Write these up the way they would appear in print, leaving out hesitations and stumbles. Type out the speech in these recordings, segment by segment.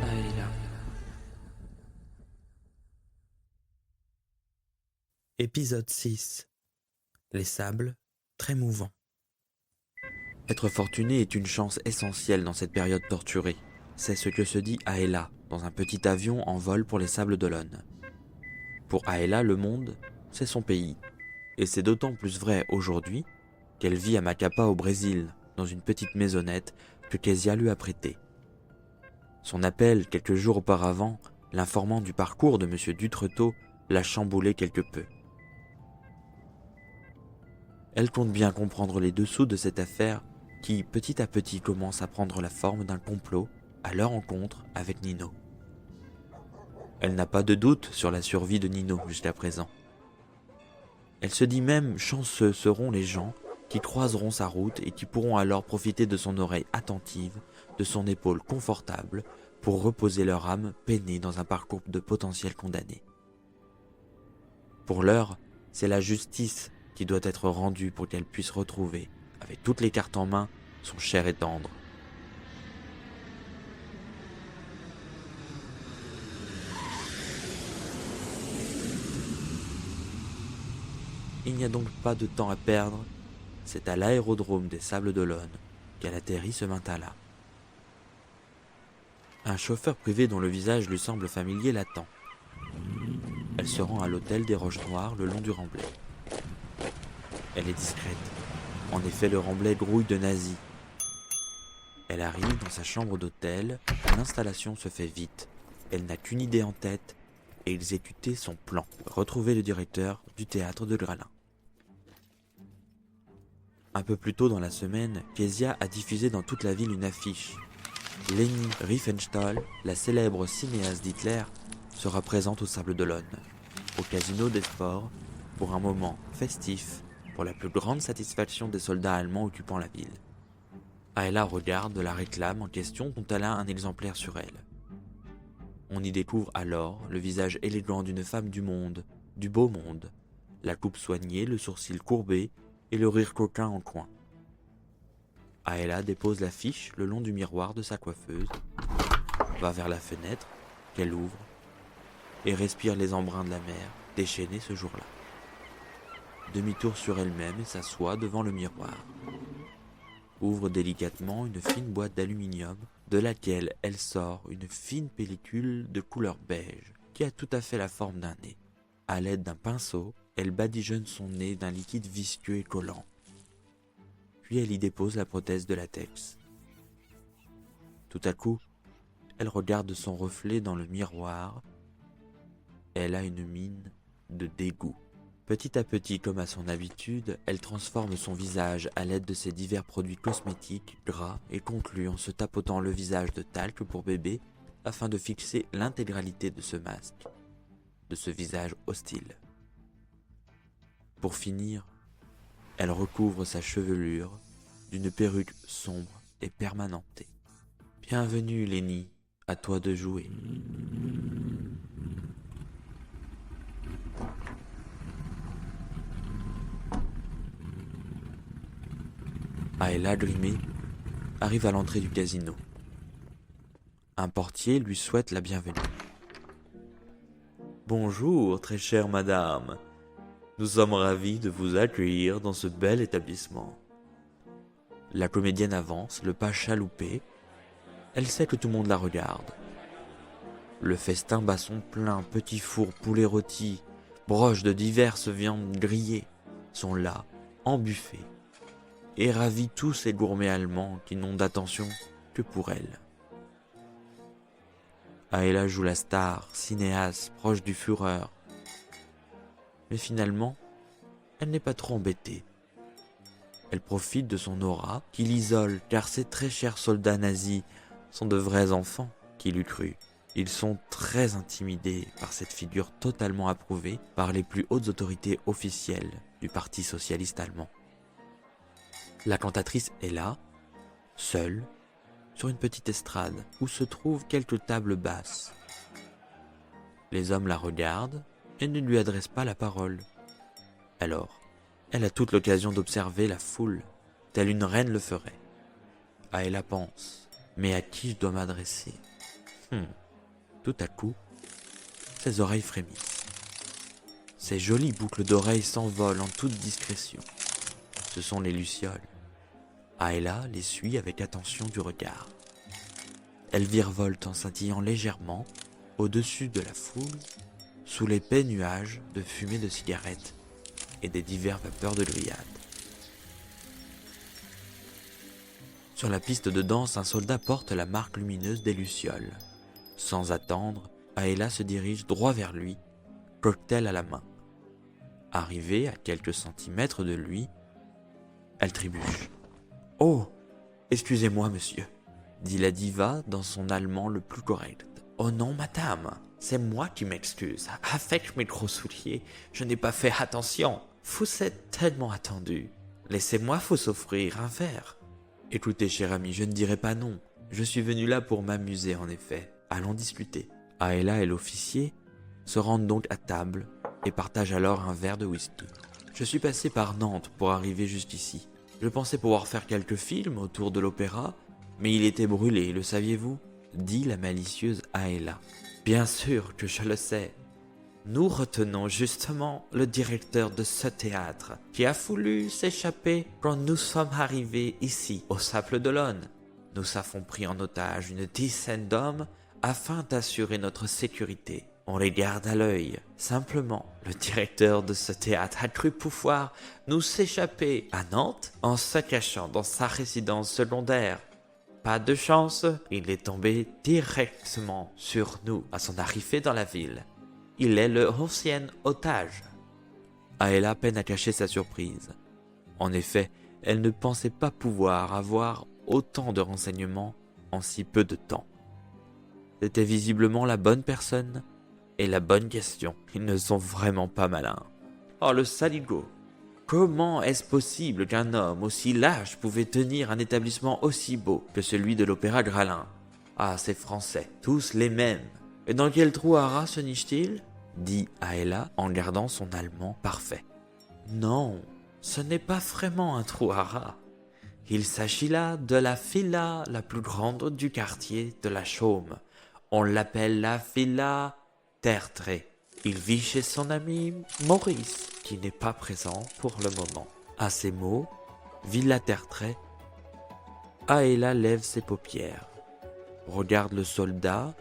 Aïla. Épisode 6. Les sables, très mouvants. Être fortuné est une chance essentielle dans cette période torturée. C'est ce que se dit Aëla dans un petit avion en vol pour les Sables d'Olonne. Pour Aëla, le monde, c'est son pays. Et c'est d'autant plus vrai aujourd'hui qu'elle vit à Macapá au Brésil, dans une petite maisonnette que Kezia lui a prêtée. Son appel, quelques jours auparavant, l'informant du parcours de M. Dutretot, l'a chamboulé quelque peu. Elle compte bien comprendre les dessous de cette affaire qui, petit à petit, commence à prendre la forme d'un complot à leur rencontre avec Nino. Elle n'a pas de doute sur la survie de Nino jusqu'à présent. Elle se dit même chanceux seront les gens qui croiseront sa route et qui pourront alors profiter de son oreille attentive, de son épaule confortable, pour reposer leur âme peinée dans un parcours de potentiels condamnés. Pour l'heure, c'est la justice qui doit être rendue pour qu'elle puisse retrouver, avec toutes les cartes en main, son cher et tendre. Il n'y a donc pas de temps à perdre, c'est à l'aérodrome des Sables d'Olonne qu'elle atterrit ce matin-là. Un chauffeur privé dont le visage lui semble familier l'attend. Elle se rend à l'hôtel des Roches Noires le long du Remblai. Elle est discrète. En effet, le Remblai grouille de nazis. Elle arrive dans sa chambre d'hôtel, l'installation se fait vite. Elle n'a qu'une idée en tête, exécuter son plan, retrouver le directeur du théâtre de Gralin. Un peu plus tôt dans la semaine, Kezia a diffusé dans toute la ville une affiche. Leni Riefenstahl, la célèbre cinéaste d'Hitler, sera présente au Sables d'Olonne, au Casino des Sports, pour un moment festif, pour la plus grande satisfaction des soldats allemands occupant la ville. Aëla regarde la réclame en question dont elle a un exemplaire sur elle. On y découvre alors le visage élégant d'une femme du monde, du beau monde, la coupe soignée, le sourcil courbé et le rire coquin en coin. Aëla dépose l'affiche le long du miroir de sa coiffeuse, va vers la fenêtre, qu'elle ouvre, et respire les embruns de la mer, déchaînée ce jour-là. Demi-tour sur elle-même et s'assoit devant le miroir. Ouvre délicatement une fine boîte d'aluminium, de laquelle elle sort une fine pellicule de couleur beige, qui a tout à fait la forme d'un nez. À l'aide d'un pinceau, elle badigeonne son nez d'un liquide visqueux et collant. Puis elle y dépose la prothèse de latex. Tout à coup, elle regarde son reflet dans le miroir. Elle a une mine de dégoût. Petit à petit, comme à son habitude, elle transforme son visage à l'aide de ses divers produits cosmétiques, gras, et conclut en se tapotant le visage de talc pour bébé afin de fixer l'intégralité de ce masque, de ce visage hostile. Pour finir, elle recouvre sa chevelure d'une perruque sombre et permanentée. Bienvenue, Leni, à toi de jouer. Aëla, grimée, arrive à l'entrée du casino. Un portier lui souhaite la bienvenue. Bonjour, très chère madame. Nous sommes ravis de vous accueillir dans ce bel établissement. La comédienne avance, le pas chaloupé. Elle sait que tout le monde la regarde. Le festin bat son plein, petits fours, poulet rôti, broches de diverses viandes grillées sont là, en buffet, et ravit tous ces gourmets allemands qui n'ont d'attention que pour elle. Aëla joue la star, cinéaste, proche du Führer. Mais finalement, elle n'est pas trop embêtée. Elle profite de son aura, qui l'isole, car ces très chers soldats nazis sont de vrais enfants, qui l'eût cru. Ils sont très intimidés par cette figure totalement approuvée par les plus hautes autorités officielles du Parti socialiste allemand. La cantatrice est là, seule, sur une petite estrade où se trouvent quelques tables basses. Les hommes la regardent et ne lui adressent pas la parole. Alors, elle a toute l'occasion d'observer la foule. telle une reine le ferait. Aela pense, mais à qui je dois m'adresser? Tout à coup, ses oreilles frémissent. Ses jolies boucles d'oreilles s'envolent en toute discrétion. Ce sont les lucioles. Aela les suit avec attention du regard. Elles virevoltent en scintillant légèrement au-dessus de la foule, sous l'épais nuage de fumée de cigarettes et des diverses vapeurs de grillade. Sur la piste de danse, un soldat porte la marque lumineuse des lucioles. Sans attendre, Aela se dirige droit vers lui, cocktail à la main. Arrivée à quelques centimètres de lui, elle trébuche. « Oh, excusez-moi, monsieur », dit la diva dans son allemand le plus correct. « Oh non, madame, c'est moi qui m'excuse. Avec mes gros souliers, je n'ai pas fait attention. Vous êtes tellement attendu. Laissez-moi vous offrir un verre. » « Écoutez, cher ami, je ne dirai pas non. Je suis venu là pour m'amuser, en effet. Allons discuter. » Aela et l'officier se rendent donc à table et partagent alors un verre de whisky. « Je suis passé par Nantes pour arriver jusqu'ici. Je pensais pouvoir faire quelques films autour de l'opéra, mais il était brûlé, le saviez-vous » dit la malicieuse Aela. « Bien sûr que je le sais. Nous retenons justement le directeur de ce théâtre qui a voulu s'échapper quand nous sommes arrivés ici, au Sable d'Olonne. Nous avons pris en otage une dizaine d'hommes afin d'assurer notre sécurité. On les garde à l'œil. Simplement, le directeur de ce théâtre a cru pouvoir nous échapper à Nantes en se cachant dans sa résidence secondaire. Pas de chance, il est tombé directement sur nous à son arrivée dans la ville. Il est le ancien otage. » Aela peine à cacher sa surprise. En effet, elle ne pensait pas pouvoir avoir autant de renseignements en si peu de temps. C'était visiblement la bonne personne et la bonne question. Ils ne sont vraiment pas malins. Oh, le saligo! Comment est-ce possible qu'un homme aussi lâche pouvait tenir un établissement aussi beau que celui de l'Opéra Gralin? Ah, ces Français, tous les mêmes. « Et dans quel trou à rats se niche-t-il » dit Aela en gardant son allemand parfait. « Non, ce n'est pas vraiment un trou à rats. Il s'agit là de la villa la plus grande du quartier de la Chaume. On l'appelle la villa Tertré. Il vit chez son ami Maurice, qui n'est pas présent pour le moment. » À ces mots, villa Tertré, Aela lève ses paupières, regarde le soldat,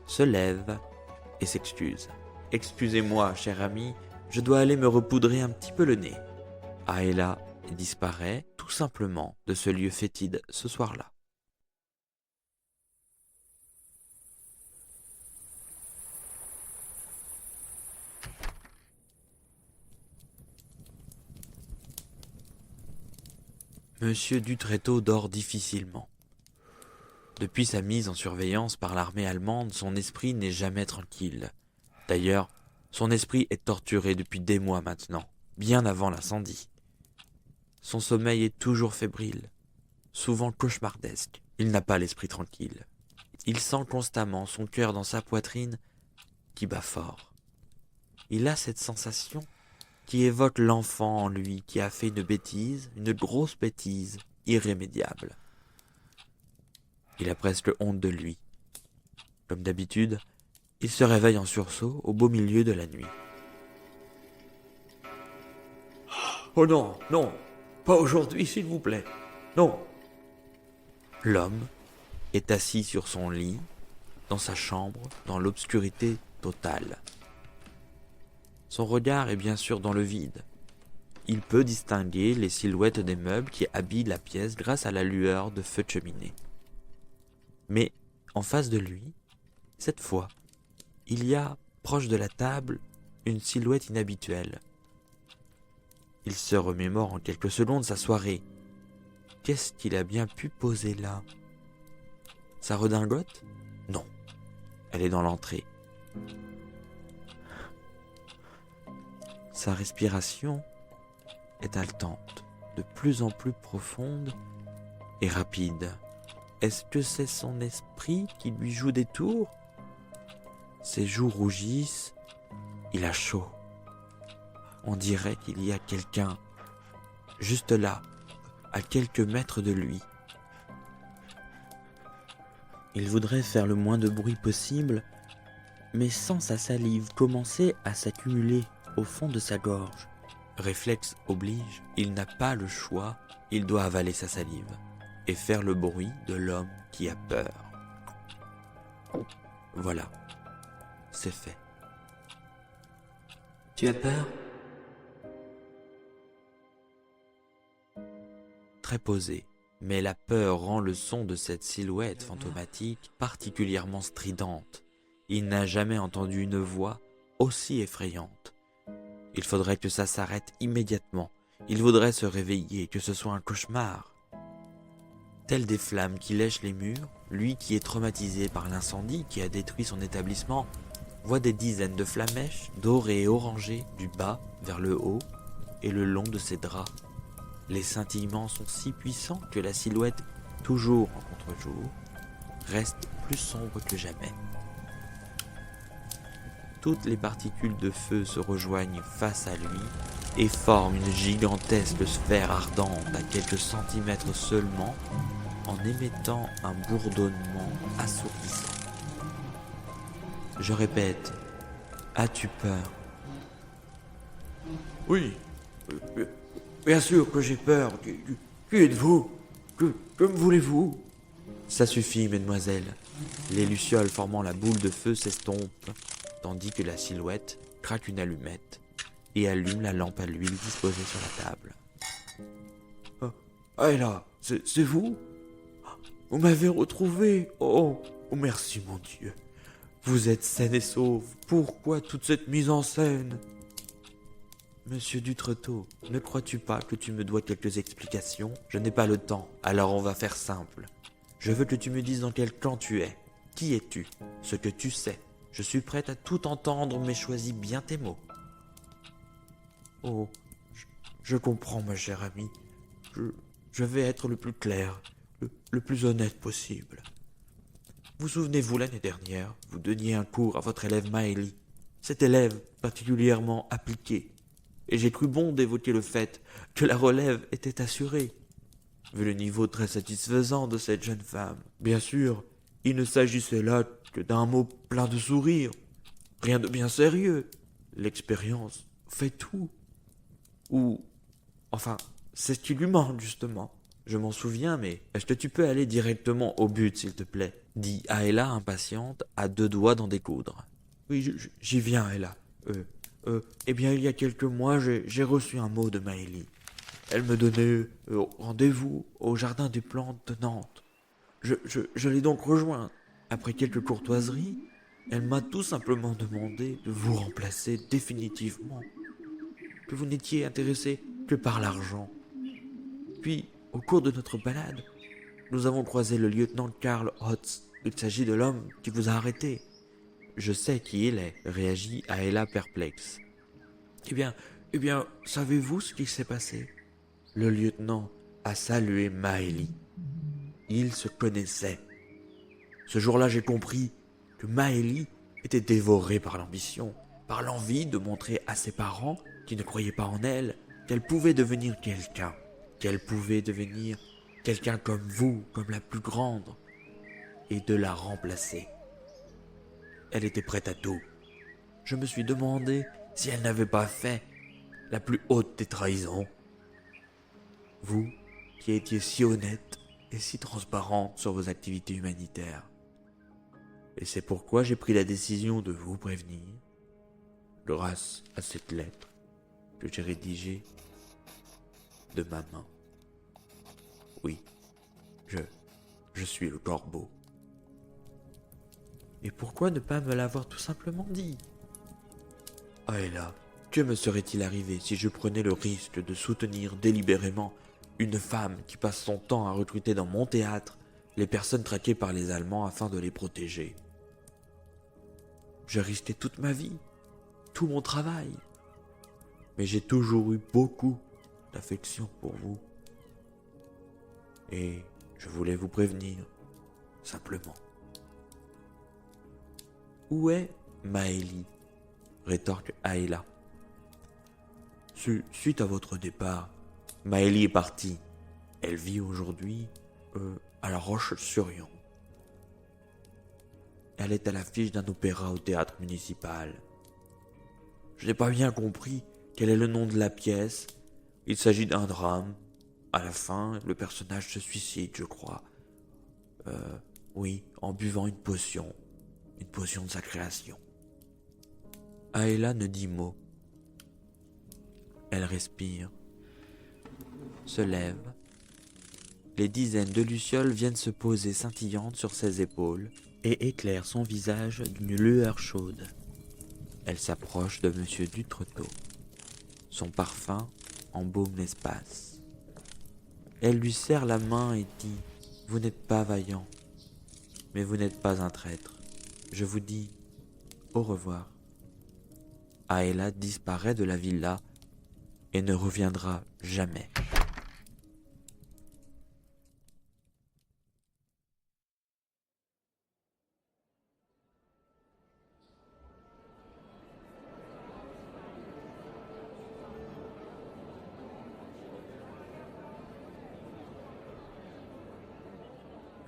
se lève et s'excuse. « Excusez-moi, cher ami, je dois aller me repoudrer un petit peu le nez. » Aela disparaît tout simplement de ce lieu fétide ce soir-là. Monsieur Dutréteau dort difficilement. Depuis sa mise en surveillance par l'armée allemande, son esprit n'est jamais tranquille. D'ailleurs, son esprit est torturé depuis des mois maintenant, bien avant l'incendie. Son sommeil est toujours fébrile, souvent cauchemardesque. Il n'a pas l'esprit tranquille. Il sent constamment son cœur dans sa poitrine qui bat fort. Il a cette sensation qui évoque l'enfant en lui qui a fait une bêtise, une grosse bêtise irrémédiable. Il a presque honte de lui. Comme d'habitude, il se réveille en sursaut au beau milieu de la nuit. « Oh non, non, pas aujourd'hui s'il vous plaît, non !» L'homme est assis sur son lit, dans sa chambre, dans l'obscurité totale. Son regard est bien sûr dans le vide. Il peut distinguer les silhouettes des meubles qui habillent la pièce grâce à la lueur de feux de cheminée. Mais en face de lui, cette fois, il y a, proche de la table, une silhouette inhabituelle. Il se remémore en quelques secondes sa soirée. Qu'est-ce qu'il a bien pu poser là? Sa redingote? Non, elle est dans l'entrée. Sa respiration est haletante, de plus en plus profonde et rapide. Est-ce que c'est son esprit qui lui joue des tours? Ses joues rougissent, il a chaud. On dirait qu'il y a quelqu'un juste là, à quelques mètres de lui. Il voudrait faire le moins de bruit possible, mais sans sa salive commencer à s'accumuler au fond de sa gorge. Réflexe oblige, il n'a pas le choix, il doit avaler sa salive et faire le bruit de l'homme qui a peur. Voilà, c'est fait. Tu as peur? Très posé, mais la peur rend le son de cette silhouette fantomatique particulièrement stridente. Il n'a jamais entendu une voix aussi effrayante. Il faudrait que ça s'arrête immédiatement. Il voudrait se réveiller, que ce soit un cauchemar. Tel des flammes qui lèchent les murs, lui qui est traumatisé par l'incendie qui a détruit son établissement, voit des dizaines de flamèches dorées et orangées du bas vers le haut et le long de ses draps. Les scintillements sont si puissants que la silhouette, toujours en contre-jour, reste plus sombre que jamais. Toutes les particules de feu se rejoignent face à lui et forment une gigantesque sphère ardente à quelques centimètres seulement, en émettant un bourdonnement assourdissant. Je répète, as-tu peur? Oui, bien sûr que j'ai peur. Qui êtes-vous? Que me voulez-vous? Ça suffit, mesdemoiselles. Les lucioles formant la boule de feu s'estompent, tandis que la silhouette craque une allumette et allume la lampe à l'huile disposée sur la table. Ah, et là, c'est vous? Vous m'avez retrouvé. Oh, merci mon Dieu. Vous êtes saine et sauve. Pourquoi toute cette mise en scène? Monsieur Dutretot, ne crois-tu pas que tu me dois quelques explications? Je n'ai pas le temps, alors on va faire simple. Je veux que tu me dises dans quel clan tu es. Qui es-tu? Ce que tu sais. Je suis prête à tout entendre, mais choisis bien tes mots. Oh, je comprends, ma chère amie. Je vais être le plus clair, le plus honnête possible. Vous souvenez-vous, l'année dernière, vous donniez un cours à votre élève Maëlie. Cet élève particulièrement appliqué. Et j'ai cru bon d'évoquer le fait que la relève était assurée, vu le niveau très satisfaisant de cette jeune femme. Bien sûr, il ne s'agissait là que d'un mot plein de sourires. Rien de bien sérieux. L'expérience fait tout. Ou, enfin, c'est ce qui lui manque, justement. Je m'en souviens, mais est-ce que tu peux aller directement au but, s'il te plaît? Dit Aëla, impatiente, à deux doigts d'en découdre. Oui, j'y viens, Ella. Eh bien, il y a quelques mois, j'ai reçu un mot de Maëlie. Elle me donnait rendez-vous au Jardin des Plantes de Nantes. Je l'ai donc rejointe. Après quelques courtoiseries, elle m'a tout simplement demandé de vous remplacer définitivement. Que vous n'étiez intéressé que par l'argent. Puis, au cours de notre balade, nous avons croisé le lieutenant Karl Hotz. Il s'agit de l'homme qui vous a arrêté. Je sais qui il est, réagit Aëla perplexe. Eh bien, savez-vous ce qui s'est passé? Le lieutenant a salué Maëlie. Ils se connaissaient. Ce jour-là, j'ai compris que Maëlie était dévorée par l'ambition, par l'envie de montrer à ses parents, qui ne croyaient pas en elle, qu'elle pouvait devenir quelqu'un, qu'elle pouvait devenir quelqu'un comme vous, comme la plus grande, et de la remplacer. Elle était prête à tout. Je me suis demandé si elle n'avait pas fait la plus haute des trahisons. Vous, qui étiez si honnête et si transparente sur vos activités humanitaires. Et c'est pourquoi j'ai pris la décision de vous prévenir, grâce à cette lettre que j'ai rédigée de ma main. Oui, je suis le corbeau. Et pourquoi ne pas me l'avoir tout simplement dit? Ah, et là, que me serait-il arrivé si je prenais le risque de soutenir délibérément une femme qui passe son temps à recruter dans mon théâtre les personnes traquées par les Allemands afin de les protéger? Je risquais toute ma vie, tout mon travail. Mais j'ai toujours eu beaucoup d'affection pour vous. Et je voulais vous prévenir, simplement. Où est Maëlie? Rétorque Aëla. Suite à votre départ, Maëlie est partie. Elle vit aujourd'hui à La Roche-sur-Yon. Elle est à l'affiche d'un opéra au théâtre municipal. Je n'ai pas bien compris quel est le nom de la pièce. Il s'agit d'un drame. À la fin, le personnage se suicide, je crois. Oui, en buvant une potion de sa création. Aéla ne dit mot. Elle respire, se lève. Les dizaines de lucioles viennent se poser scintillantes sur ses épaules et éclairent son visage d'une lueur chaude. Elle s'approche de Monsieur Dutretot. Son parfum embaume l'espace. Elle lui serre la main et dit « Vous n'êtes pas vaillant, mais vous n'êtes pas un traître. Je vous dis au revoir. » Aéla disparaît de la villa et ne reviendra jamais.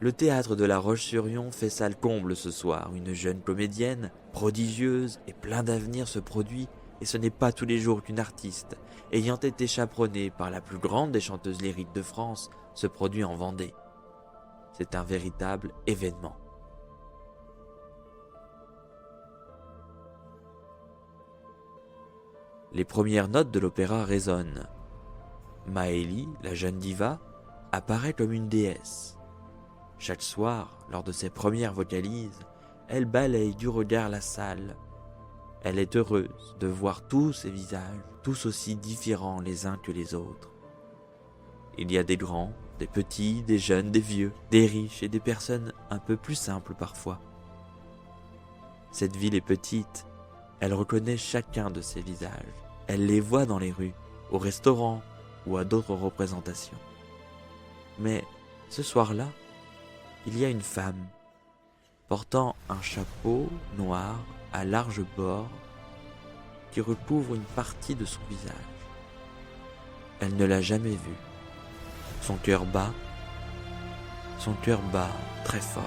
Le théâtre de La Roche-sur-Yon fait salle comble ce soir. Une jeune comédienne, prodigieuse et plein d'avenir se produit, et ce n'est pas tous les jours qu'une artiste, ayant été chaperonnée par la plus grande des chanteuses lyriques de France, se produit en Vendée. C'est un véritable événement. Les premières notes de l'opéra résonnent. Maëlie, la jeune diva, apparaît comme une déesse. Chaque soir, lors de ses premières vocalises, elle balaye du regard la salle. Elle est heureuse de voir tous ces visages, tous aussi différents les uns que les autres. Il y a des grands, des petits, des jeunes, des vieux, des riches et des personnes un peu plus simples parfois. Cette ville est petite, elle reconnaît chacun de ces visages. Elle les voit dans les rues, au restaurant ou à d'autres représentations. Mais ce soir-là, il y a une femme, portant un chapeau noir à large bord qui recouvre une partie de son visage. Elle ne l'a jamais vue. Son cœur bat très fort.